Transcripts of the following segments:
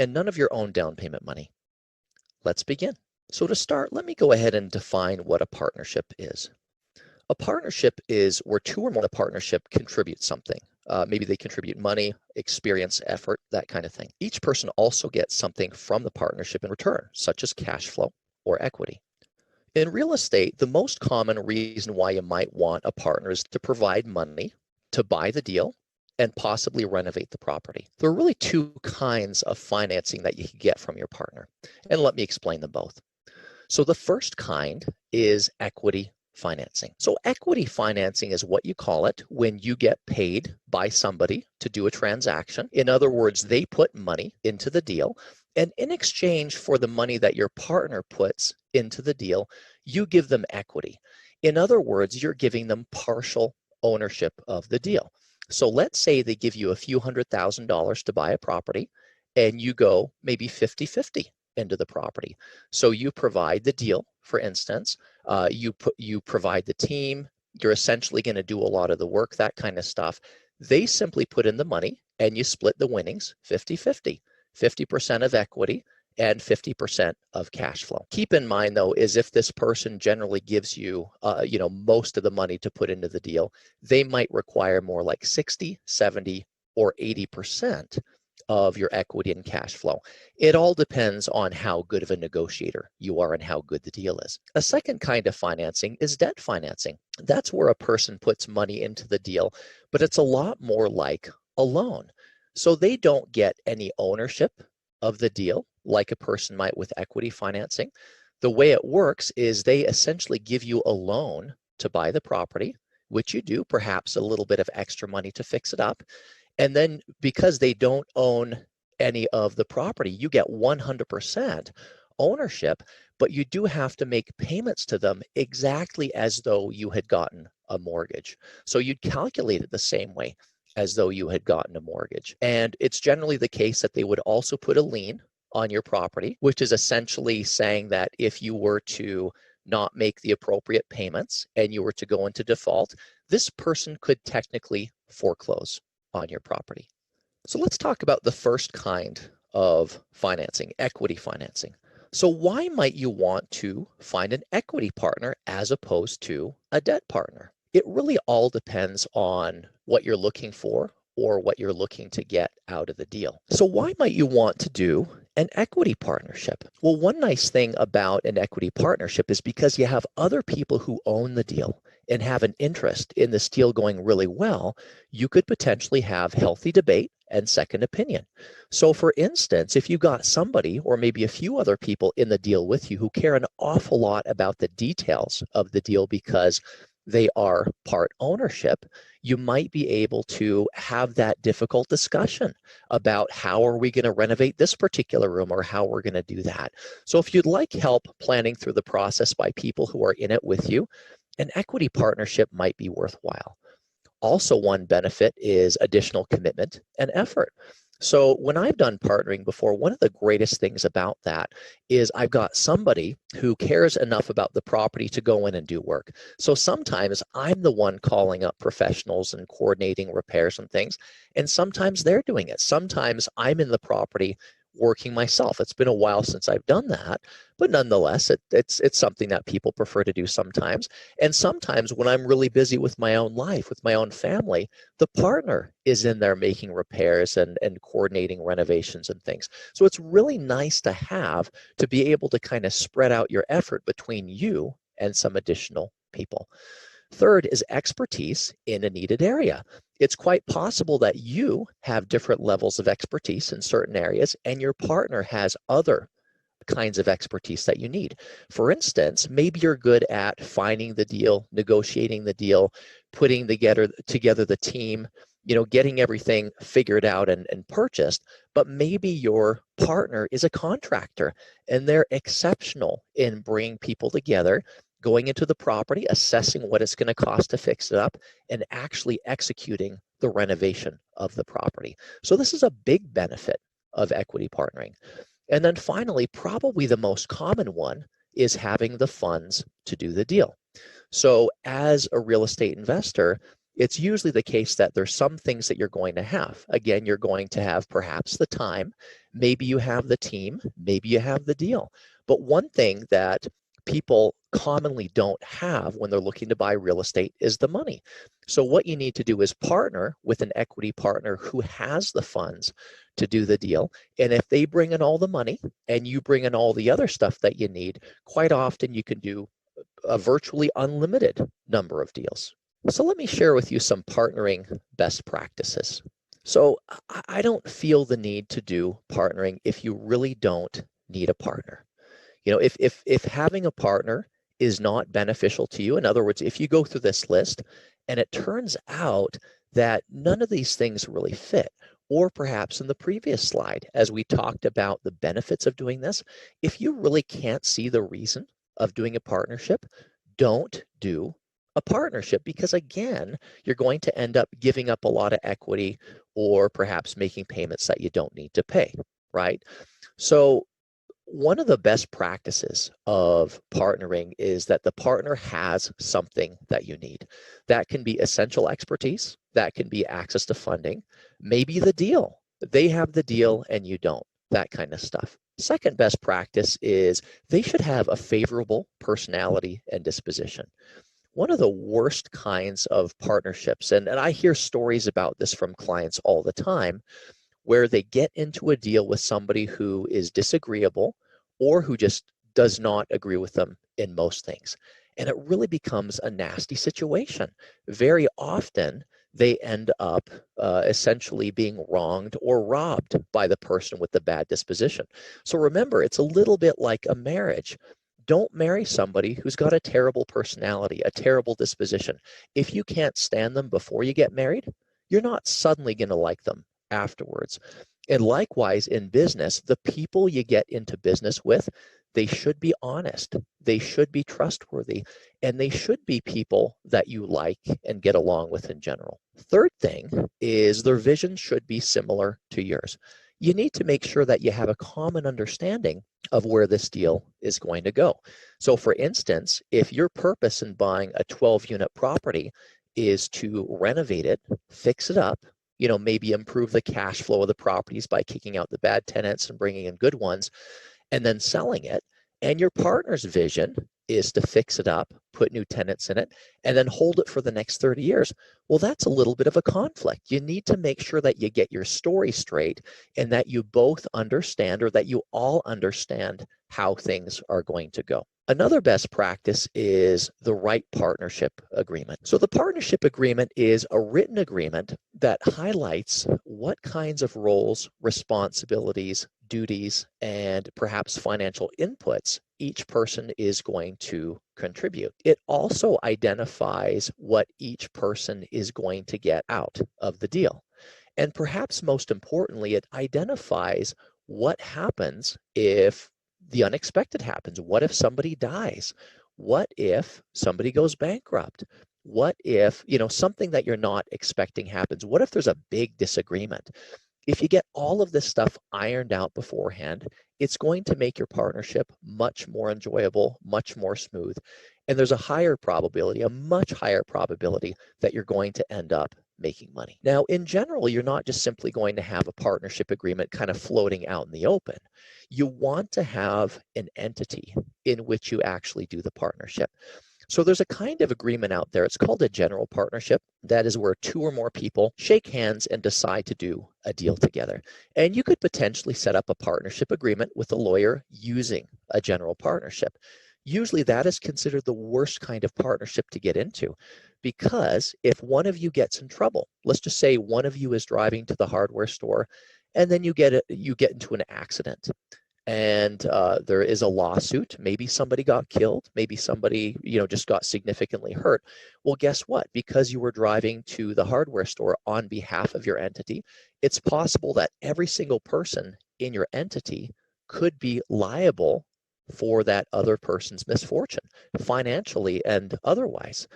and none of your own down payment money. Let's begin. So to start, let me go ahead and define what a partnership is. A partnership is where two or more in a partnership contribute something. Maybe they contribute money, experience, effort, that kind of thing. Each person also gets something from the partnership in return, such as cash flow or equity. In real estate, the most common reason why you might want a partner is to provide money to buy the deal and possibly renovate the property. There are really two kinds of financing that you can get from your partner, and let me explain them both. So the first kind is equity financing. So equity financing is what you call it when you get paid by somebody to do a transaction. In other words, they put money into the deal, and in exchange for the money that your partner puts into the deal, you give them equity. In other words, you're giving them partial ownership of the deal. So let's say they give you a few $100,000 to buy a property, and you go maybe 50-50 into the property. So you provide the deal, for instance, you provide the team, you're essentially going to do a lot of the work, that kind of stuff. They simply put in the money and you split the winnings 50-50, 50% of equity and 50% of cash flow. Keep in mind though, is if this person generally gives you, most of the money to put into the deal, they might require more like 60, 70, or 80% of your equity and cash flow. It all depends on how good of a negotiator you are and how good the deal is. A second kind of financing is debt financing. That's where a person puts money into the deal, but it's a lot more like a loan. So they don't get any ownership of the deal like a person might with equity financing. The way it works is they essentially give you a loan to buy the property, which you do, perhaps a little bit of extra money to fix it up. And then because they don't own any of the property, you get 100% ownership, but you do have to make payments to them exactly as though you had gotten a mortgage. So you'd calculate it the same way as though you had gotten a mortgage. And it's generally the case that they would also put a lien on your property, which is essentially saying that if you were to not make the appropriate payments and you were to go into default, this person could technically foreclose on your property. So let's talk about the first kind of financing, equity financing. So why might you want to find an equity partner as opposed to a debt partner? It really all depends on what you're looking for or what you're looking to get out of the deal. So why might you want to do an equity partnership? Well, one nice thing about an equity partnership is because you have other people who own the deal and have an interest in this deal going really well, you could potentially have healthy debate and second opinion. So for instance, if you got somebody or maybe a few other people in the deal with you who care an awful lot about the details of the deal because they are part ownership, you might be able to have that difficult discussion about how are we going to renovate this particular room or how we're going to do that. So if you'd like help planning through the process by people who are in it with you, an equity partnership might be worthwhile. Also, one benefit is additional commitment and effort. So when I've done partnering before, one of the greatest things about that is I've got somebody who cares enough about the property to go in and do work. So sometimes I'm the one calling up professionals and coordinating repairs and things, and sometimes they're doing it. Sometimes I'm in the property working myself. It's been a while since I've done that, but nonetheless, it's something that people prefer to do sometimes. And sometimes when I'm really busy with my own life, with my own family, the partner is in there making repairs and coordinating renovations and things. So it's really nice to have to be able to kind of spread out your effort between you and some additional people. Third is expertise in a needed area. It's quite possible that you have different levels of expertise in certain areas and your partner has other kinds of expertise that you need. For instance, maybe you're good at finding the deal, negotiating the deal, putting together the team, getting everything figured out and purchased, but maybe your partner is a contractor and they're exceptional in bringing people together, going into the property, assessing what it's going to cost to fix it up, and actually executing the renovation of the property. So this is a big benefit of equity partnering. And then finally, probably the most common one is having the funds to do the deal. So as a real estate investor, it's usually the case that there's some things that you're going to have. Again, you're going to have perhaps the time, maybe you have the team, maybe you have the deal. But one thing that people commonly don't have when they're looking to buy real estate is the money. So what you need to do is partner with an equity partner who has the funds to do the deal. And if they bring in all the money and you bring in all the other stuff that you need, quite often you can do a virtually unlimited number of deals. So let me share with you some partnering best practices. So I don't feel the need to do partnering if you really don't need a partner. You know, if having a partner is not beneficial to you, in other words, if you go through this list and it turns out that none of these things really fit, or perhaps in the previous slide, as we talked about the benefits of doing this, if you really can't see the reason of doing a partnership, don't do a partnership, because again, you're going to end up giving up a lot of equity or perhaps making payments that you don't need to pay, right? So one of the best practices of partnering is that the partner has something that you need. That can be essential expertise, that can be access to funding, maybe the deal. They have the deal and you don't, that kind of stuff. Second best practice is they should have a favorable personality and disposition. One of the worst kinds of partnerships, and I hear stories about this from clients all the time, where they get into a deal with somebody who is disagreeable or who just does not agree with them in most things. And it really becomes a nasty situation. Very often, they end up essentially being wronged or robbed by the person with the bad disposition. So remember, it's a little bit like a marriage. Don't marry somebody who's got a terrible personality, a terrible disposition. If you can't stand them before you get married, you're not suddenly going to like them afterwards. And likewise in business, the people you get into business with, they should be honest, they should be trustworthy, and they should be people that you like and get along with in general. Third thing is their vision should be similar to yours. You need to make sure that you have a common understanding of where this deal is going to go. So for instance, if your purpose in buying a 12-unit property is to renovate it, fix it up, you know, maybe improve the cash flow of the properties by kicking out the bad tenants and bringing in good ones, and then selling it. And your partner's vision is to fix it up, put new tenants in it, and then hold it for the next 30 years. Well, that's a little bit of a conflict. You need to make sure that you get your story straight and that you both understand, or that you all understand, how things are going to go. Another best practice is the right partnership agreement. So the partnership agreement is a written agreement that highlights what kinds of roles, responsibilities, duties, and perhaps financial inputs each person is going to contribute. It also identifies what each person is going to get out of the deal. And perhaps most importantly, it identifies what happens if the unexpected happens. What if somebody dies? What if somebody goes bankrupt? What if, you know, something that you're not expecting happens? What if there's a big disagreement? If you get all of this stuff ironed out beforehand, it's going to make your partnership much more enjoyable, much more smooth. And there's a higher probability, a much higher probability, that you're going to end up making money. Now, in general, you're not just simply going to have a partnership agreement kind of floating out in the open. You want to have an entity in which you actually do the partnership. So there's a kind of agreement out there. It's called a general partnership. That is where two or more people shake hands and decide to do a deal together. And you could potentially set up a partnership agreement with a lawyer using a general partnership. Usually that is considered the worst kind of partnership to get into, because if one of you gets in trouble, let's just say one of you is driving to the hardware store and then you get into an accident, and there is a lawsuit. Maybe somebody got killed. Maybe somebody, just got significantly hurt. Well, guess what? Because you were driving to the hardware store on behalf of your entity, it's possible that every single person in your entity could be liable for that other person's misfortune, financially and otherwise.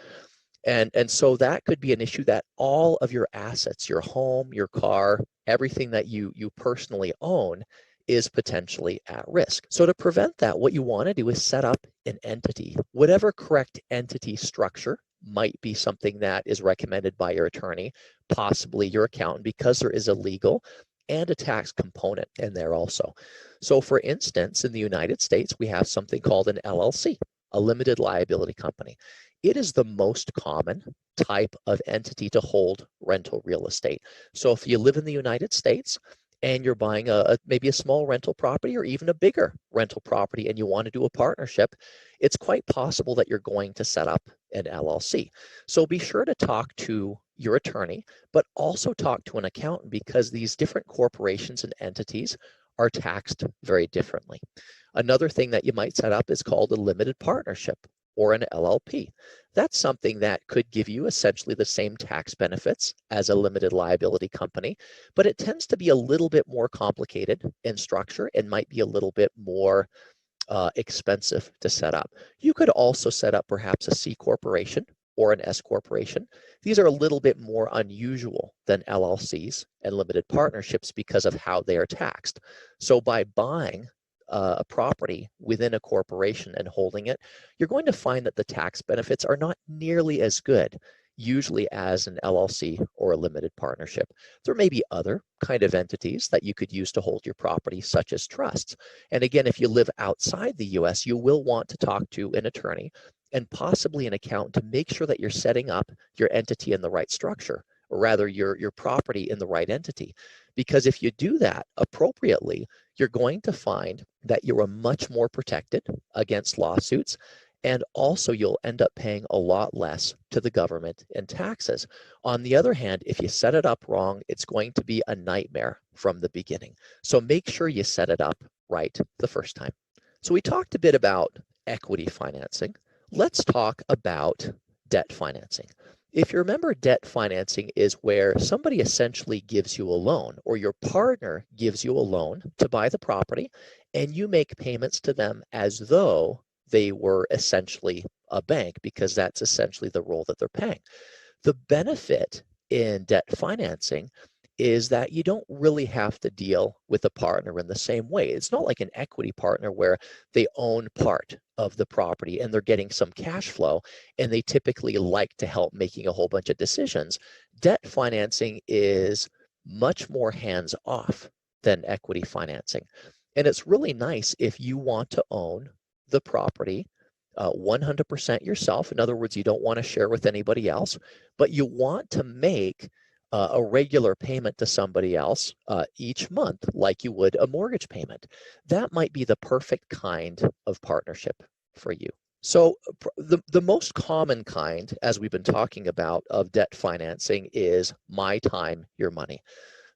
And so that could be an issue, that all of your assets, your home, your car, everything that you personally own is potentially at risk. So to prevent that, what you want to do is set up an entity, whatever correct entity structure might be something that is recommended by your attorney, possibly your accountant, because there is a legal and a tax component in there also. So for instance, in the United States, we have something called an LLC, a limited liability company. It is the most common type of entity to hold rental real estate. So if you live in the United States and you're buying maybe a small rental property or even a bigger rental property and you want to do a partnership, it's quite possible that you're going to set up an LLC. So be sure to talk to your attorney, but also talk to an accountant, because these different corporations and entities are taxed very differently. Another thing that you might set up is called a limited partnership or an LLP. That's something that could give you essentially the same tax benefits as a limited liability company, but it tends to be a little bit more complicated in structure and might be a little bit more expensive to set up. You could also set up perhaps a C corporation or an S corporation. These are a little bit more unusual than LLCs and limited partnerships because of how they are taxed. So by buying a property within a corporation and holding it, you're going to find that the tax benefits are not nearly as good, usually, as an LLC or a limited partnership. There may be other kind of entities that you could use to hold your property, such as trusts. And again, if you live outside the US, you will want to talk to an attorney and possibly an accountant to make sure that you're setting up your entity in the right structure, or rather your property in the right entity. Because if you do that appropriately, you're going to find that you are much more protected against lawsuits, and also you'll end up paying a lot less to the government in taxes. On the other hand, if you set it up wrong, it's going to be a nightmare from the beginning. So make sure you set it up right the first time. So we talked a bit about equity financing. Let's talk about debt financing. If you remember, debt financing is where somebody essentially gives you a loan, or your partner gives you a loan to buy the property, and you make payments to them as though they were essentially a bank, because that's essentially the role that they're paying. The benefit in debt financing is that you don't really have to deal with a partner in the same way. It's not like an equity partner where they own part of the property and they're getting some cash flow, and they typically like to help making a whole bunch of decisions. Debt financing is much more hands-off than equity financing. And it's really nice if you want to own the property 100% yourself. In other words, you don't want to share with anybody else, but you want to make a regular payment to somebody else each month, like you would a mortgage payment. That might be the perfect kind of partnership for you. So the most common kind, as we've been talking about, of debt financing is my time, your money.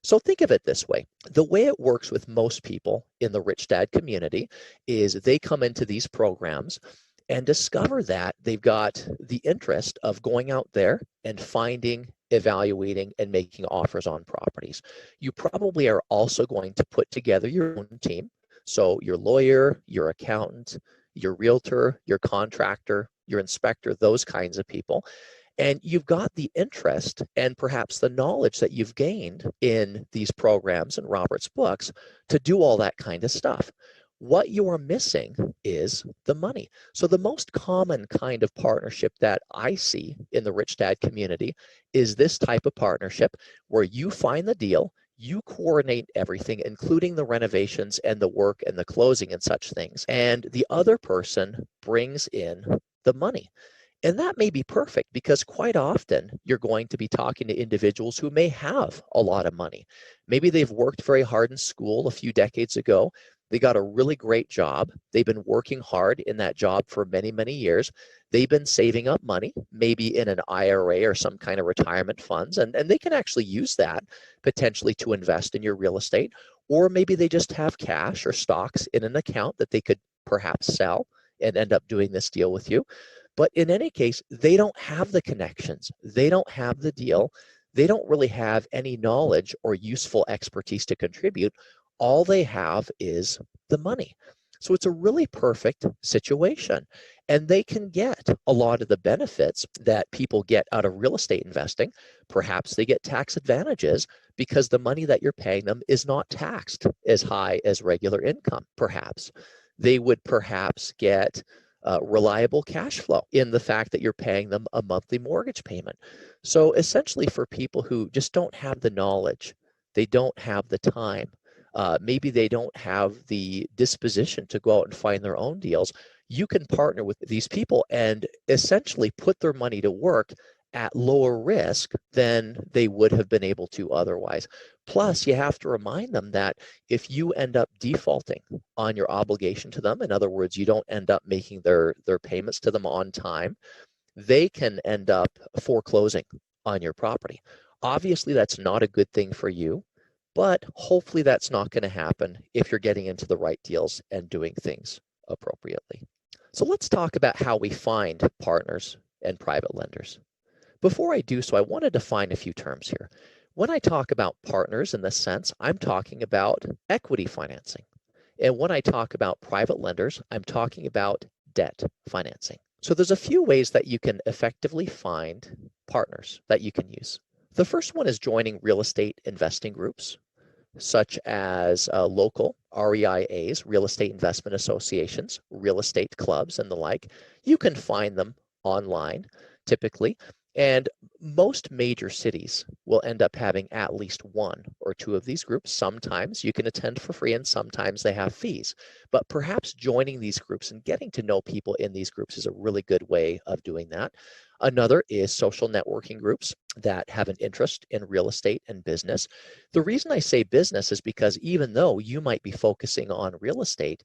So think of it this way. The way it works with most people in the Rich Dad community is they come into these programs and discover that they've got the interest of going out there and finding, evaluating, and making offers on properties. You probably are also going to put together your own team. So your lawyer, your accountant, your realtor, your contractor, your inspector, those kinds of people. And you've got the interest and perhaps the knowledge that you've gained in these programs and Robert's books to do all that kind of stuff. What you are missing is the money. So the most common kind of partnership that I see in the Rich Dad community is this type of partnership where you find the deal, you coordinate everything, including the renovations and the work and the closing and such things, and the other person brings in the money. And that may be perfect, because quite often you're going to be talking to individuals who may have a lot of money. Maybe they've worked very hard in school a few decades ago. They got a really great job. They've been working hard in that job for many, many years. They've been saving up money, maybe in an IRA or some kind of retirement funds, and they can actually use that potentially to invest in your real estate. Or maybe they just have cash or stocks in an account that they could perhaps sell and end up doing this deal with you. But in any case, they don't have the connections. They don't have the deal. They don't really have any knowledge or useful expertise to contribute. All they have is the money. So it's a really perfect situation. And they can get a lot of the benefits that people get out of real estate investing. Perhaps they get tax advantages because the money that you're paying them is not taxed as high as regular income, perhaps. They would perhaps get reliable cash flow in the fact that you're paying them a monthly mortgage payment. So essentially, for people who just don't have the knowledge, they don't have the time, maybe they don't have the disposition to go out and find their own deals, you can partner with these people and essentially put their money to work at lower risk than they would have been able to otherwise. Plus, you have to remind them that if you end up defaulting on your obligation to them, in other words, you don't end up making their payments to them on time, they can end up foreclosing on your property. Obviously, that's not a good thing for you, but hopefully that's not going to happen if you're getting into the right deals and doing things appropriately. So let's talk about how we find partners and private lenders. Before I do so, I want to define a few terms here. When I talk about partners in this sense, I'm talking about equity financing. And when I talk about private lenders, I'm talking about debt financing. So there's a few ways that you can effectively find partners that you can use. The first one is joining real estate investing groups, such as local REIAs, real estate investment associations, real estate clubs, and the like. You can find them online, typically. And most major cities will end up having at least one or two of these groups. Sometimes you can attend for free and sometimes they have fees. But perhaps joining these groups and getting to know people in these groups is a really good way of doing that. Another is social networking groups that have an interest in real estate and business. The reason I say business is because even though you might be focusing on real estate,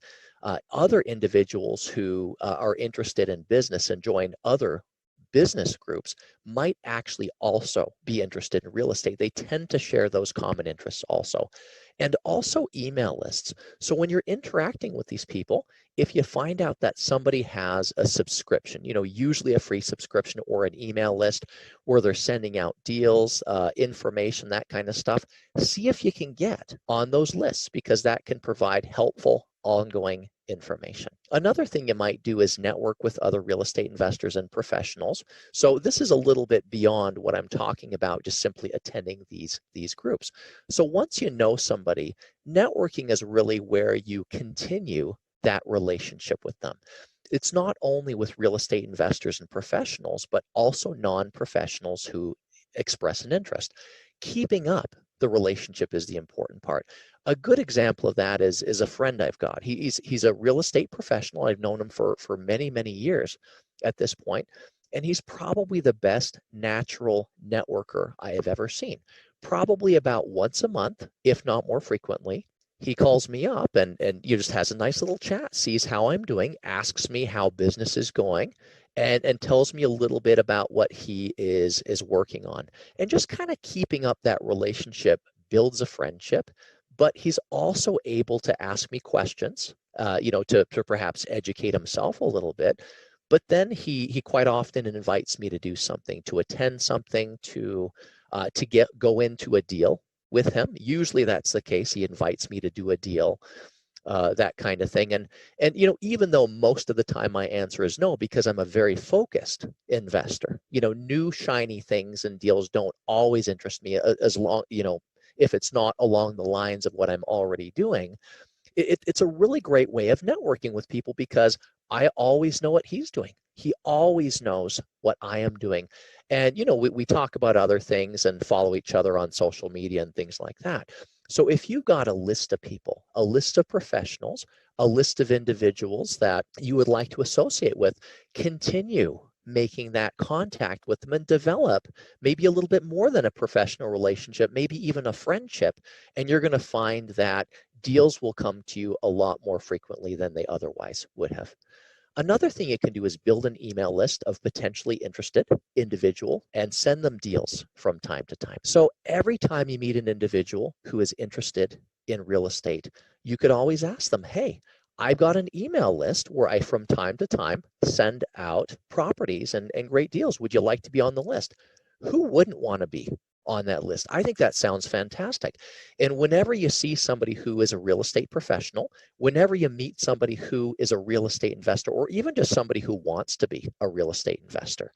other individuals who are interested in business and join other business groups might actually also be interested in real estate. They tend to share those common interests also. And also email lists. So when you're interacting with these people, if you find out that somebody has a subscription, usually a free subscription or an email list where they're sending out deals, information, that kind of stuff, see if you can get on those lists because that can provide helpful ongoing information. Another thing you might do is network with other real estate investors and professionals. So this is a little bit beyond what I'm talking about, just simply attending these groups. So once you know somebody, networking is really where you continue that relationship with them. It's not only with real estate investors and professionals, but also non-professionals who express an interest. Keeping up the relationship is the important part. A good example of that is a friend I've got. He's a real estate professional. I've known him for many, many years at this point, and he's probably the best natural networker I have ever seen. Probably about once a month, if not more frequently, he calls me up and just has a nice little chat, sees how I'm doing, asks me how business is going, and tells me a little bit about what he is working on. And just kind of keeping up that relationship builds a friendship, but he's also able to ask me questions, to perhaps educate himself a little bit. But then he quite often invites me to do something, to attend something, to go into a deal with him. Usually that's the case. He invites me to do a deal, that kind of thing. And even though most of the time my answer is no, because I'm a very focused investor, new shiny things and deals don't always interest me as long, if it's not along the lines of what I'm already doing. It's a really great way of networking with people because I always know what he's doing. He always knows what I am doing. And, we talk about other things and follow each other on social media and things like that. So if you've got a list of people, a list of professionals, a list of individuals that you would like to associate with, continue making that contact with them and develop maybe a little bit more than a professional relationship, maybe even a friendship. And you're going to find that deals will come to you a lot more frequently than they otherwise would have. Another thing you can do is build an email list of potentially interested individual and send them deals from time to time. So every time you meet an individual who is interested in real estate, you could always ask them, hey, I've got an email list where I from time to time send out properties and great deals. Would you like to be on the list? Who wouldn't want to be on that list? I think that sounds fantastic. And whenever you see somebody who is a real estate professional, whenever you meet somebody who is a real estate investor, or even just somebody who wants to be a real estate investor,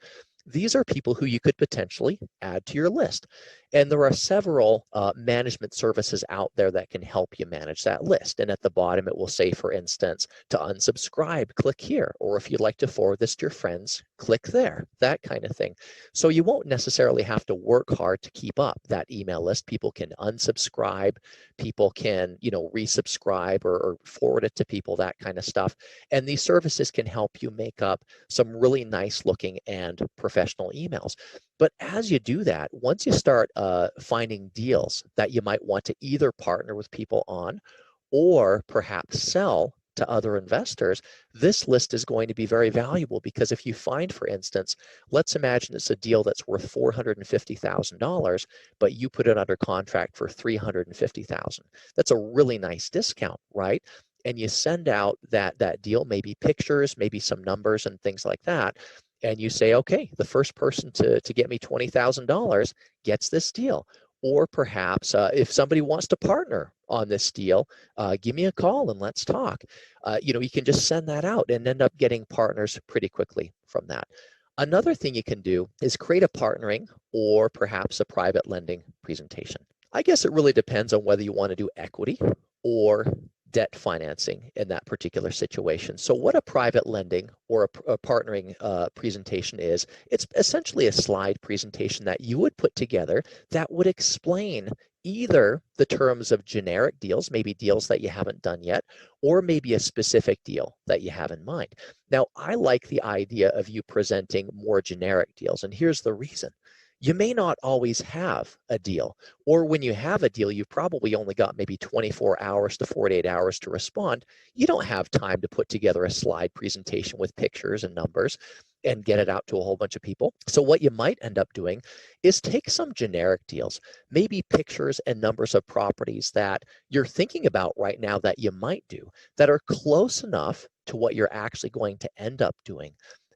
these are people who you could potentially add to your list. And there are several management services out there that can help you manage that list. And at the bottom, it will say, for instance, to unsubscribe, click here. Or if you'd like to forward this to your friends, click there, that kind of thing. So you won't necessarily have to work hard to keep up that email list. People can unsubscribe, people can, resubscribe or forward it to people, that kind of stuff. And these services can help you make up some really nice looking and professional emails. But as you do that, once you start finding deals that you might want to either partner with people on or perhaps sell to other investors, this list is going to be very valuable, because if you find, for instance, let's imagine it's a deal that's worth $450,000, but you put it under contract for $350,000. That's a really nice discount, right? And you send out that deal, maybe pictures, maybe some numbers and things like that. And you say, okay, the first person to get me $20,000 gets this deal. Or perhaps if somebody wants to partner on this deal, give me a call and let's talk. You can just send that out and end up getting partners pretty quickly from that. Another thing you can do is create a partnering or perhaps a private lending presentation. I guess it really depends on whether you want to do equity or debt financing in that particular situation. So what a private lending or a partnering presentation is, it's essentially a slide presentation that you would put together that would explain either the terms of generic deals, maybe deals that you haven't done yet, or maybe a specific deal that you have in mind. Now, I like the idea of you presenting more generic deals, and here's the reason. You may not always have a deal, or when you have a deal, you've probably only got maybe 24 hours to 48 hours to respond. You don't have time to put together a slide presentation with pictures and numbers and get it out to a whole bunch of people. So what you might end up doing is take some generic deals, maybe pictures and numbers of properties that you're thinking about right now that you might do, that are close enough to what you're actually going to end up doing,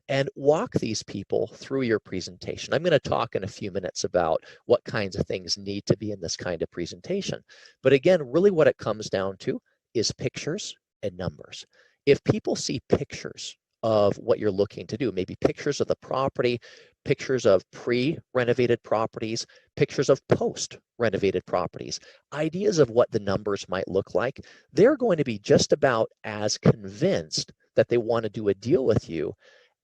and walk these people through your presentation. I'm going to talk in a few minutes about what kinds of things need to be in this kind of presentation. But again, really what it comes down to is pictures and numbers. If people see pictures of what you're looking to do, maybe pictures of the property, pictures of pre-renovated properties, pictures of post-renovated properties, ideas of what the numbers might look like, they're going to be just about as convinced that they want to do a deal with you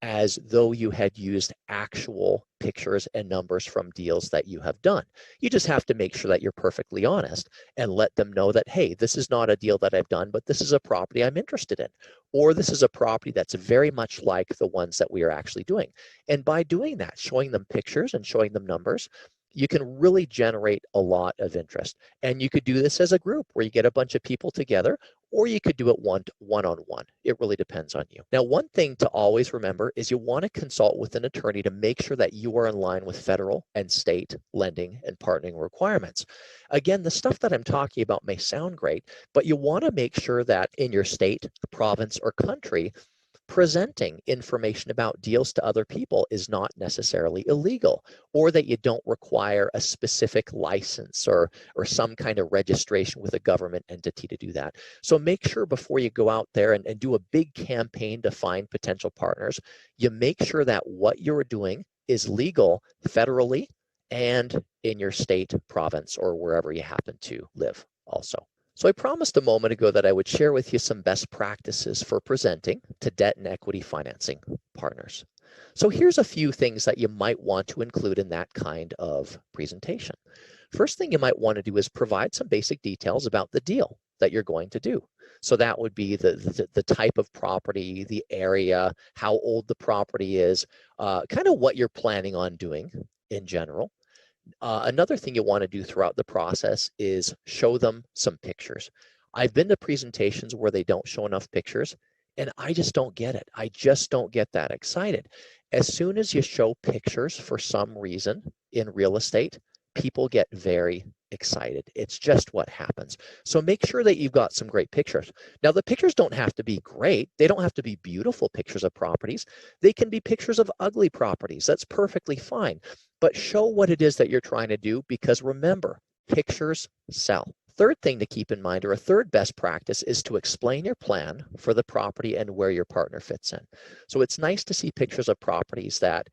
as though you had used actual pictures and numbers from deals that you have done. You just have to make sure that you're perfectly honest and let them know that, hey, this is not a deal that I've done, but this is a property I'm interested in. Or this is a property that's very much like the ones that we are actually doing. And by doing that, showing them pictures and showing them numbers, you can really generate a lot of interest. And you could do this as a group where you get a bunch of people together, or you could do it one-on-one. It really depends on you. Now, one thing to always remember is you want to consult with an attorney to make sure that you are in line with federal and state lending and partnering requirements. Again, the stuff that I'm talking about may sound great, but you want to make sure that in your state, province, or country, presenting information about deals to other people is not necessarily illegal, or that you don't require a specific license or some kind of registration with a government entity to do that. So make sure before you go out there and do a big campaign to find potential partners, you make sure that what you're doing is legal federally and in your state, province, or wherever you happen to live also. So I promised a moment ago that I would share with you some best practices for presenting to debt and equity financing partners. So here's a few things that you might want to include in that kind of presentation. First thing you might want to do is provide some basic details about the deal that you're going to do. So that would be the type of property, the area, how old the property is, kind of what you're planning on doing in general. Another thing you want to do throughout the process is show them some pictures. I've been to presentations where they don't show enough pictures, and I just don't get it. I just don't get that excited. As soon as you show pictures for some reason in real estate, people get very excited. It's just what happens. So make sure that you've got some great pictures. Now, the pictures don't have to be great. They don't have to be beautiful pictures of properties. They can be pictures of ugly properties. That's perfectly fine. But show what it is that you're trying to do, because remember, pictures sell. third thing to keep in mind, or a third best practice, is to explain your plan for the property and where your partner fits in. So it's nice to see pictures of properties that,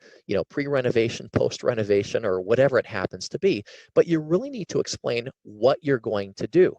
pre-renovation, post-renovation, or whatever it happens to be, but you really need to explain what you're going to do.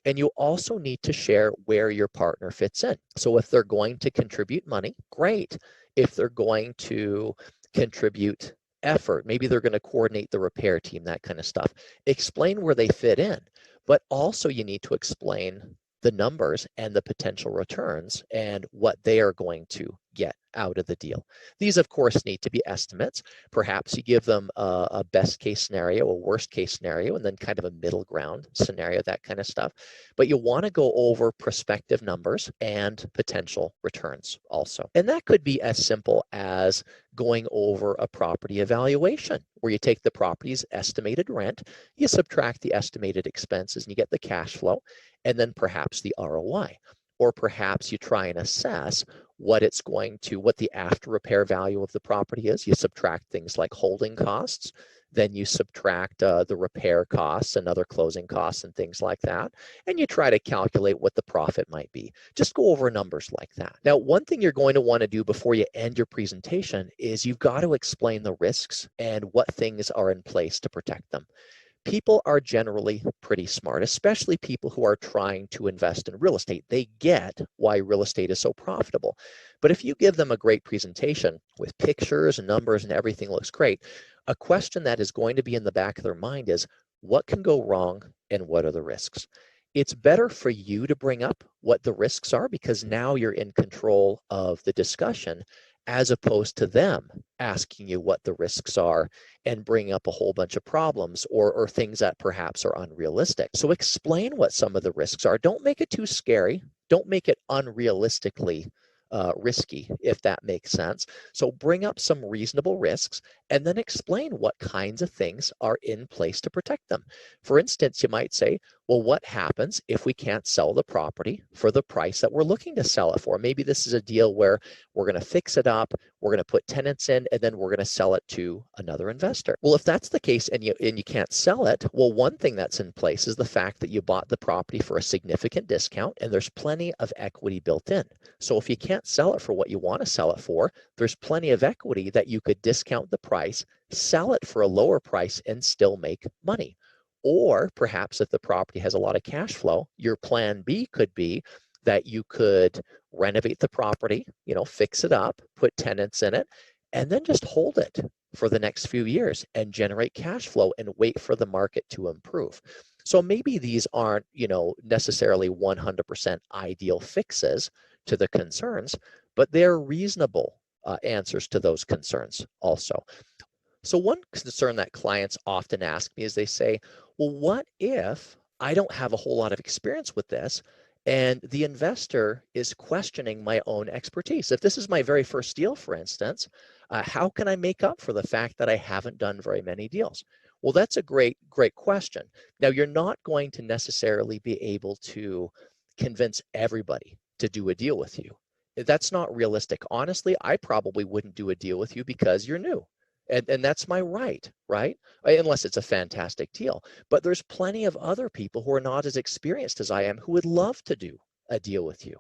And you also need to share where your partner fits in. So if they're going to contribute money, great. If they're going to contribute effort, maybe they're going to coordinate the repair team, that kind of stuff. Explain where they fit in, but also you need to explain the numbers and the potential returns and what they are going to get out of the deal. These, of course, need to be estimates. Perhaps you give them a best case scenario, a worst case scenario, and then kind of a middle ground scenario, that kind of stuff. But you want to go over prospective numbers and potential returns also. And that could be as simple as going over a property evaluation, where you take the property's estimated rent, you subtract the estimated expenses, and you get the cash flow, and then perhaps the ROI. Or perhaps you try and assess what the after repair value of the property is. You subtract things like holding costs, then you subtract the repair costs and other closing costs and things like that, and you try to calculate what the profit might be. Just go over numbers like that. Now, one thing you're going to want to do before you end your presentation is you've got to explain the risks and what things are in place to protect them. People are generally pretty smart, especially people who are trying to invest in real estate. They get why real estate is so profitable. But if you give them a great presentation with pictures and numbers and everything looks great, a question that is going to be in the back of their mind is, what can go wrong and what are the risks? It's better for you to bring up what the risks are, because now you're in control of the discussion, as opposed to them asking you what the risks are and bring up a whole bunch of problems or things that perhaps are unrealistic. So explain what some of the risks are. Don't make it too scary. Don't make it unrealistically risky, if that makes sense. So bring up some reasonable risks and then explain what kinds of things are in place to protect them. For instance, you might say, well, what happens if we can't sell the property for the price that we're looking to sell it for? Maybe this is a deal where we're going to fix it up, we're going to put tenants in, and then we're going to sell it to another investor. Well, if that's the case and you can't sell it, well, one thing that's in place is the fact that you bought the property for a significant discount and there's plenty of equity built in. So if you can't sell it for what you want to sell it for, there's plenty of equity that you could discount the price, sell it for a lower price, and still make money. Or perhaps if the property has a lot of cash flow, your plan B could be that you could renovate the property, fix it up, put tenants in it, and then just hold it for the next few years and generate cash flow and wait for the market to improve. So maybe these aren't, necessarily 100% ideal fixes to the concerns, but they're reasonable answers to those concerns also. So one concern that clients often ask me is they say, well, what if I don't have a whole lot of experience with this and the investor is questioning my own expertise? If this is my very first deal, for instance, how can I make up for the fact that I haven't done very many deals? Well, that's a great question. Now, you're not going to necessarily be able to convince everybody to do a deal with you. That's not realistic. Honestly, I probably wouldn't do a deal with you because you're new. And that's my right? Unless it's a fantastic deal. But there's plenty of other people who are not as experienced as I am who would love to do a deal with you.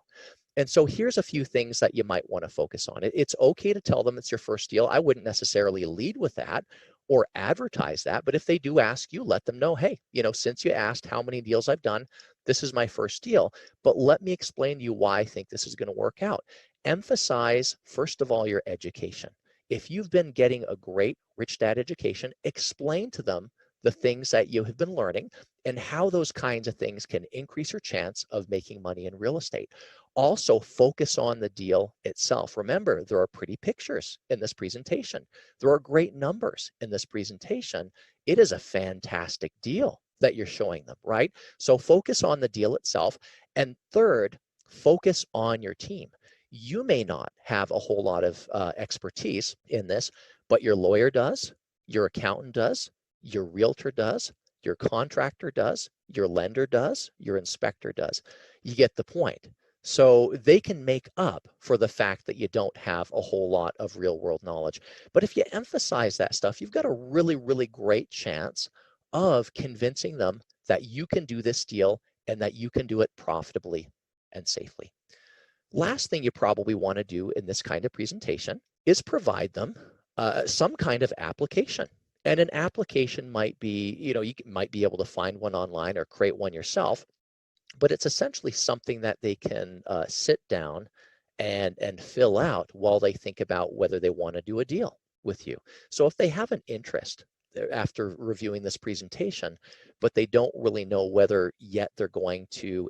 And so here's a few things that you might want to focus on. It's okay to tell them it's your first deal. I wouldn't necessarily lead with that or advertise that, but if they do ask you, let them know, hey, since you asked how many deals I've done, this is my first deal, but let me explain to you why I think this is going to work out. Emphasize, first of all, your education. If you've been getting a great Rich Dad education, explain to them the things that you have been learning and how those kinds of things can increase your chance of making money in real estate. Also, focus on the deal itself. Remember, there are pretty pictures in this presentation. There are great numbers in this presentation. It is a fantastic deal that you're showing them, right? So focus on the deal itself. And third, focus on your team. You may not have a whole lot of expertise in this, but your lawyer does, your accountant does, your realtor does, your contractor does, your lender does, your inspector does. You get the point. So they can make up for the fact that you don't have a whole lot of real world knowledge. But if you emphasize that stuff, you've got a really, really great chance of convincing them that you can do this deal and that you can do it profitably and safely. Last thing you probably want to do in this kind of presentation is provide them some kind of application. And an application might be, you might be able to find one online or create one yourself, but it's essentially something that they can sit down and fill out while they think about whether they want to do a deal with you. So if they have an interest after reviewing this presentation, but they don't really know whether yet they're going to